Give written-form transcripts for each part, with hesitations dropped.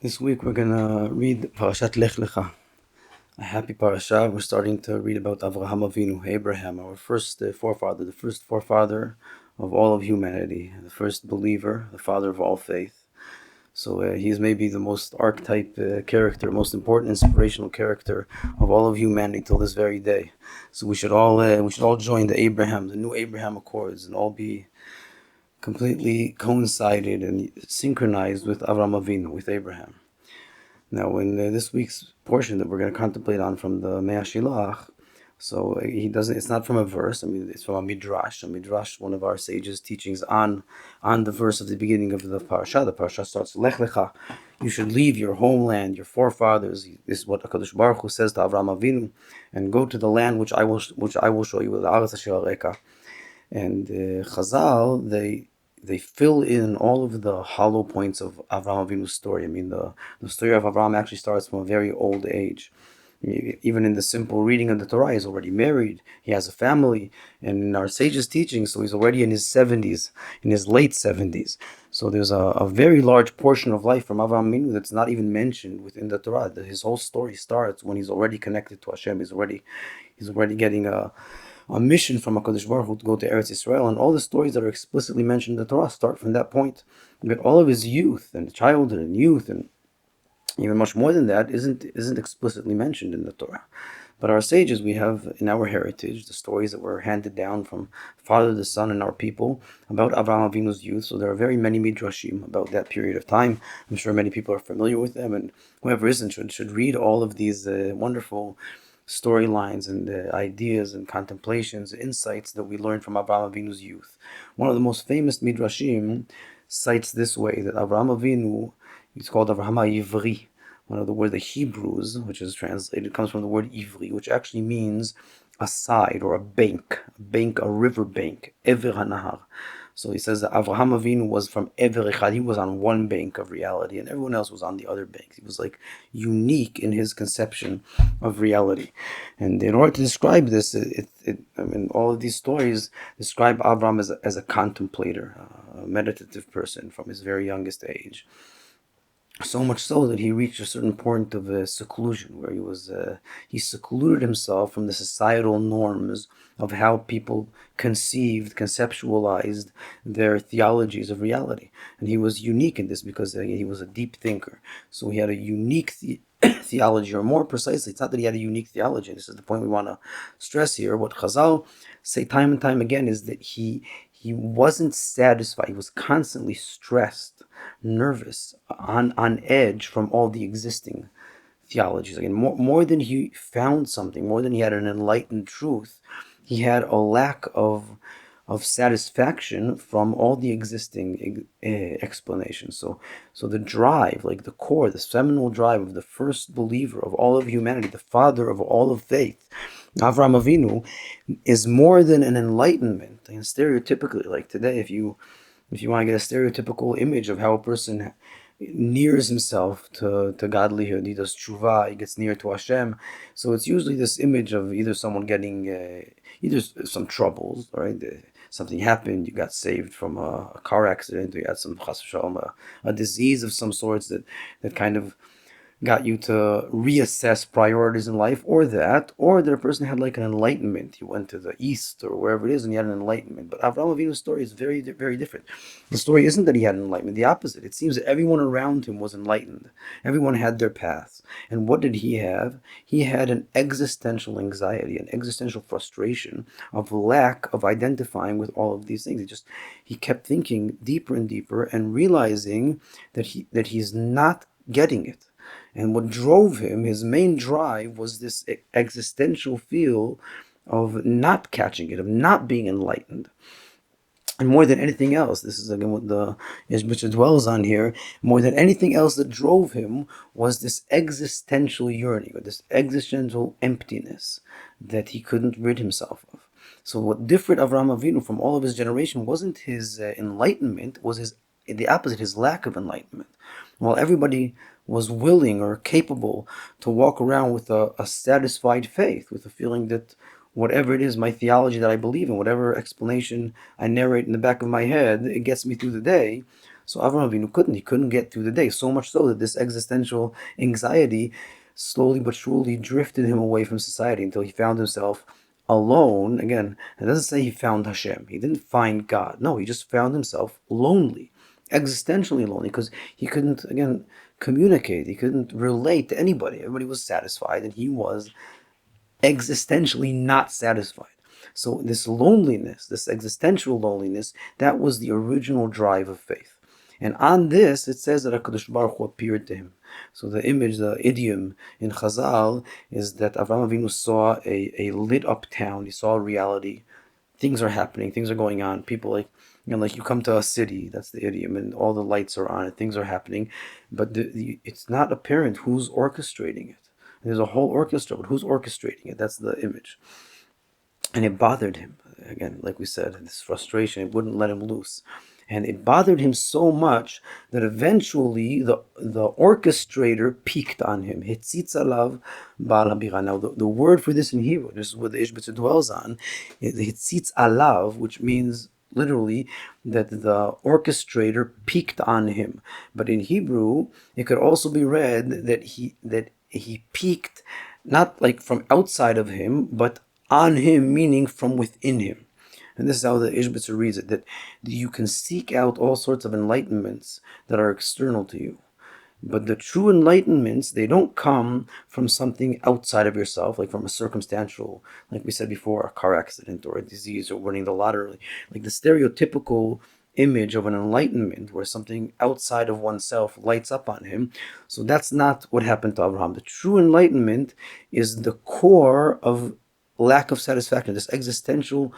This week we're going to read Parashat Lech Lecha, a happy parasha. We're starting to read about Avraham Avinu, Abraham, our first forefather, the first forefather of all of humanity, the first believer, the father of all faith. So he's maybe the most archetype character, most important inspirational character of all of humanity till this very day. So we should all join the new Abraham Accords, and all be completely coincided and synchronized with Avraham Avinu, with Abraham. Now, in this week's portion that we're going to contemplate on from the Mea Shilach, so he doesn't. It's not from a verse. It's from a midrash. A midrash, one of our sages' teachings on the verse of the beginning of the parasha. The parasha starts Lech Lecha. You should leave your homeland, your forefathers. This is what Hakadosh Baruch Hu says to Avraham Avinu, and go to the land which I will show you. The Aretz Asher Areka. And Chazal, they fill in all of the hollow points of Avraham Avinu's story. The story of Avraham actually starts from a very old age. Even in the simple reading of the Torah, he's already married, he has a family, and in our sages' teaching, so he's already in his 70s, in his late 70s. So there's a very large portion of life from Avraham Avinu that's not even mentioned within the Torah. His whole story starts when he's already connected to Hashem. He's already getting a mission from HaKadosh Baruch Hu to go to Eretz Israel, and all the stories that are explicitly mentioned in the Torah start from that point. But all of his youth and childhood and youth and even much more than that isn't explicitly mentioned in the Torah. But our sages, we have in our heritage the stories that were handed down from father to son in our people about Avraham Avinu's youth. So there are very many midrashim about that period of time. I'm sure many people are familiar with them, and whoever isn't should read all of these wonderful storylines and ideas and contemplations, insights that we learn from Avraham Avinu's youth. One of the most famous midrashim cites this way, that Avraham Avinu, it's called Avraham Ivri. One of the word, the Hebrews, which is translated, comes from the word Ivri, which actually means a side or a bank, a river bank, Ever HaNahar. So he says that Avraham Avinu was from Ever Echad. He was on one bank of reality, and everyone else was on the other bank. He was like unique in his conception of reality. And in order to describe this, all of these stories describe Avraham as a contemplator, a meditative person from his very youngest age. So much so that he reached a certain point of seclusion, where he secluded himself from the societal norms of how people conceptualized their theologies of reality. And he was unique in this because he was a deep thinker. So he had a unique theology, or more precisely, it's not that he had a unique theology. This is the point we want to stress here. What Chazal say time and time again is that he wasn't satisfied. He was constantly stressed, nervous, on edge from all the existing theologies. Again, more than he found something, more than he had an enlightened truth, he had a lack of satisfaction from all the existing explanations. So the drive, like the core, the seminal drive of the first believer of all of humanity, the father of all of faith, Avraham Avinu, is more than an enlightenment. And stereotypically, like today, if you want to get a stereotypical image of how a person nears himself to godlyhood, he does tshuva, he gets near to Hashem. So it's usually this image of either someone getting either some troubles, right? Something happened, you got saved from a car accident, or you had some chas v'shalom, a disease of some sorts that kind of got you to reassess priorities in life, or that a person had like an enlightenment. He went to the east or wherever it is and he had an enlightenment. But Avraham Avinu's story is very, very different. The story isn't that he had an enlightenment, the opposite. It seems that everyone around him was enlightened. Everyone had their paths. And what did he have? He had an existential anxiety, an existential frustration of lack of identifying with all of these things. He kept thinking deeper and deeper and realizing that he's not getting it. And what drove him, his main drive, was this existential feel of not catching it, of not being enlightened. And more than anything else, this is again what the Ishbitzer dwells on here, more than anything else that drove him was this existential yearning, or this existential emptiness that he couldn't rid himself of. So what differed Avraham Avinu from all of his generation wasn't his enlightenment, was the opposite, his lack of enlightenment. While everybody was willing or capable to walk around with a satisfied faith, with a feeling that whatever it is, my theology that I believe in, whatever explanation I narrate in the back of my head, it gets me through the day. So Avraham Avinu couldn't get through the day, so much so that this existential anxiety slowly but surely drifted him away from society until he found himself alone. Again, it doesn't say he found Hashem. He didn't find God. No, he just found himself lonely, existentially lonely, because he couldn't, again, communicate. He couldn't relate to anybody. Everybody was satisfied, and he was existentially not satisfied. So this loneliness, this existential loneliness, that was the original drive of faith. And on this, it says that HaKadosh Baruch Hu appeared to him. So the image, the idiom in Chazal is that Avraham Avinu saw a lit up town. He saw reality. Things are happening. Things are going on. People like you come to a city, that's the idiom, and all the lights are on and things are happening, but it's not apparent who's orchestrating it. There's a whole orchestra, but who's orchestrating it? That's the image. And it bothered him. Again, like we said, this frustration, it wouldn't let him loose. And it bothered him so much that eventually the orchestrator peaked on him. Hitzitz alav ba'al habira. Now, the word for this in Hebrew, this is what the Ishbitzer dwells on, is hitzitz alav, which means literally that the orchestrator peaked on him. But in Hebrew, it could also be read that he peaked not like from outside of him, but on him, meaning from within him. And this is how the Ishbitzer reads it, that you can seek out all sorts of enlightenments that are external to you. But the true enlightenments, they don't come from something outside of yourself, like from a circumstantial, like we said before, a car accident or a disease or winning the lottery. Like the stereotypical image of an enlightenment where something outside of oneself lights up on him. So that's not what happened to Abraham. The true enlightenment is the core of lack of satisfaction, this existential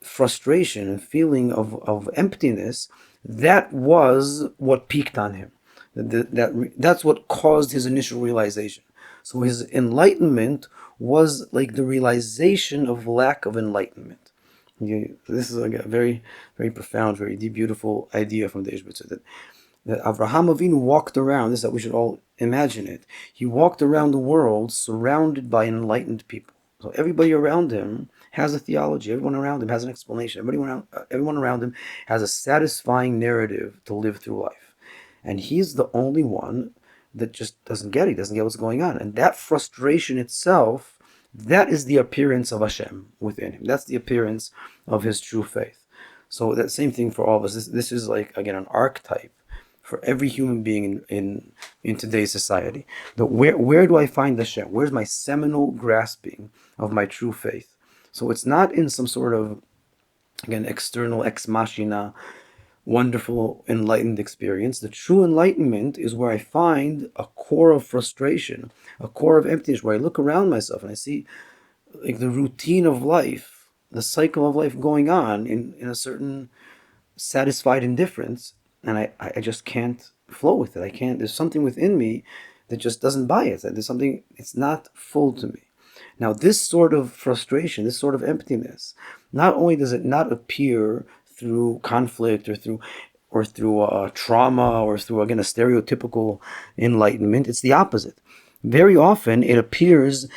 frustration and feeling of emptiness. That was what peaked on him. That's what caused his initial realization. So his enlightenment was like the realization of lack of enlightenment. This is like a very, very profound, very deep, beautiful idea from the Ishbitzer, that Avraham Avinu walked around, this is that we should all imagine it. He walked around the world surrounded by enlightened people. So everybody around him has a theology. Everyone around him has an explanation. Everyone around him has a satisfying narrative to live through life. And he's the only one that just doesn't get it. He doesn't get what's going on. And that frustration itself, that is the appearance of Hashem within him. That's the appearance of his true faith. So that same thing for all of us. This is like, again, an archetype for every human being in today's society. Where do I find Hashem? Where's my seminal grasping of my true faith? So it's not in some sort of, again, external ex machina, wonderful enlightened experience. The true enlightenment is where I find a core of frustration, a core of emptiness, where I look around myself and I see like the routine of life, the cycle of life going on in a certain satisfied indifference, and I just can't flow with it. I can't. There's something within me that just doesn't buy it. There's something, it's not full to me. Now, this sort of frustration, this sort of emptiness, not only does it not appear through conflict or through trauma or through, again, a stereotypical enlightenment, it's the opposite. Very often it appears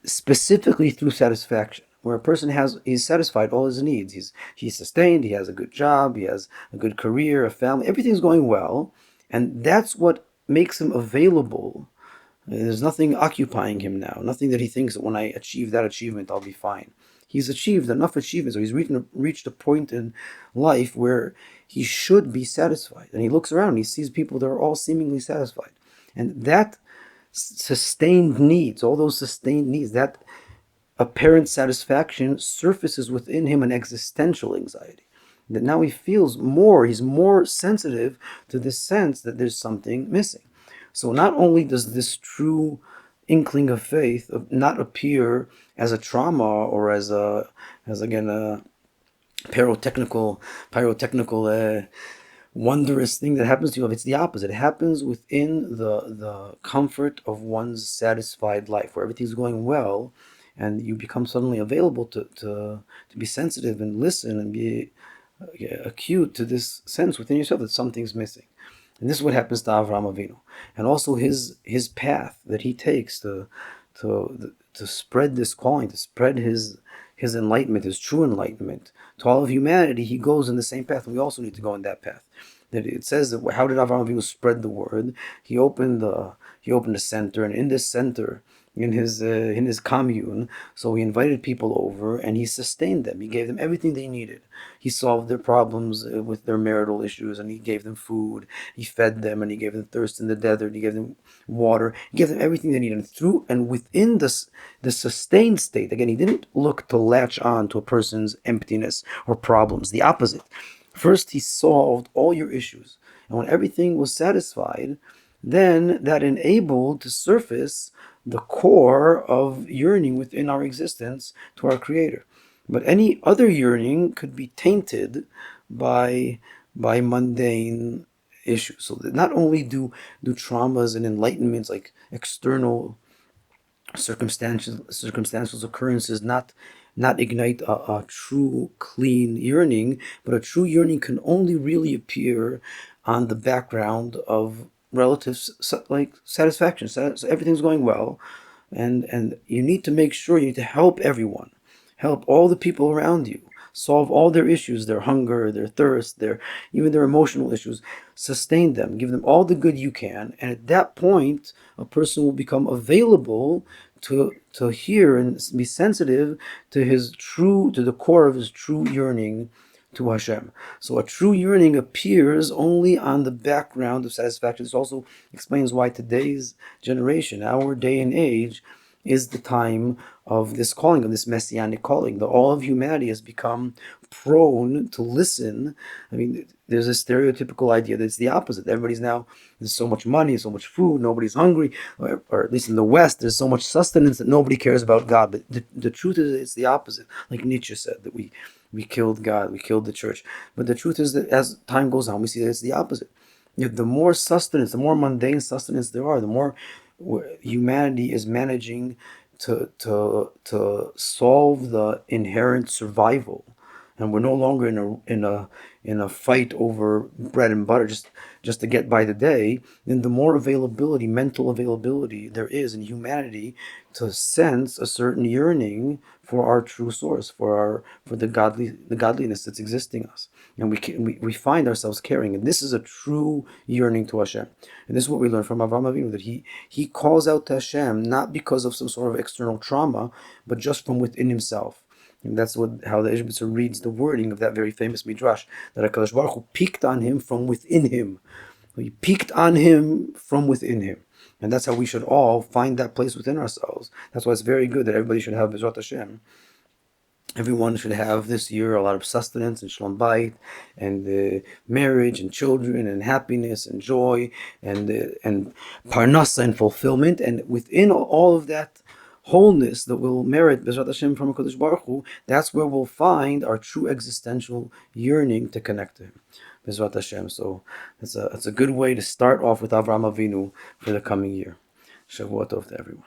specifically through satisfaction, where a person he's satisfied all his needs. He's sustained, he has a good job, he has a good career, a family, everything's going well, and that's what makes him available. There's nothing occupying him now, nothing that he thinks that when I achieve that achievement, I'll be fine. He's achieved enough achievements, or he's reached a point in life where he should be satisfied. And he looks around and he sees people that are all seemingly satisfied. And that sustained needs, all those sustained needs, that apparent satisfaction surfaces within him an existential anxiety. That now he feels he's more sensitive to this sense that there's something missing. So not only does this true inkling of faith not appear as a trauma or as again a pyrotechnical wondrous thing that happens to you. It's the opposite. It happens within the comfort of one's satisfied life, where everything's going well, and you become suddenly available to be sensitive and listen and be acute to this sense within yourself that something's missing. And this is what happens to Avraham Avinu, and also his path that he takes to spread this calling, to spread his enlightenment, his true enlightenment to all of humanity. He goes in the same path, and we also need to go in that path. That it says that how did Avraham Avinu spread the word? He opened a center, and in this center, in his commune, so he invited people over and he sustained them. He gave them everything they needed. He solved their problems with their marital issues, and he gave them food. He fed them, and he gave them thirst in the desert. He gave them water. He gave them everything they needed. And within this the sustained state, again, he didn't look to latch on to a person's emptiness or problems. The opposite. First, he solved all your issues, and when everything was satisfied, then that enabled to surface the core of yearning within our existence to our Creator. But any other yearning could be tainted by mundane issues. So that not only do traumas and enlightenments, like external circumstantial occurrences, not ignite a true clean yearning, but a true yearning can only really appear on the background of relative like satisfaction. So everything's going well, and you need to make sure, you need to help everyone, help all the people around you, solve all their issues, their hunger, their thirst, even their emotional issues. Sustain them, give them all the good you can, and at that point, a person will become available to hear and be sensitive to the core of his true yearning to Hashem. So a true yearning appears only on the background of satisfaction. This also explains why today's generation, our day and age, is the time of this calling, of this messianic calling. That all of humanity has become prone to listen. I mean, there's a stereotypical idea that it's the opposite. There's so much money, so much food, nobody's hungry, or at least in the West, there's so much sustenance that nobody cares about God. But the truth is, it's the opposite. Like Nietzsche said, that we killed God, we killed the church. But the truth is that as time goes on, we see that it's the opposite. Yet the more sustenance, the more mundane sustenance there are, the more humanity is managing to solve the inherent survival, and we're no longer in a fight over bread and butter just to get by the day. Then the more availability, mental availability, there is in humanity to sense a certain yearning for our true source, for the godliness that's existing us, and we find ourselves caring, and this is a true yearning to Hashem. And this is what we learn from Avraham Avinu, that he calls out to Hashem not because of some sort of external trauma, but just from within himself. And that's how the Ishbitzer reads the wording of that very famous midrash, that HaKadosh Baruch Hu peaked on him from within him. He peaked on him from within him. And that's how we should all find that place within ourselves. That's why it's very good that everybody should have Bezrat Hashem. Everyone should have this year a lot of sustenance and shalom bayit, and marriage and children and happiness and joy and parnasa and fulfillment. And within all of that wholeness that will merit Bezrat Hashem from HaKadosh Baruch Hu, that's where we'll find our true existential yearning to connect to Him. Bezrat Hashem. So it's a good way to start off with Avraham Avinu for the coming year. Shavua Tov to everyone.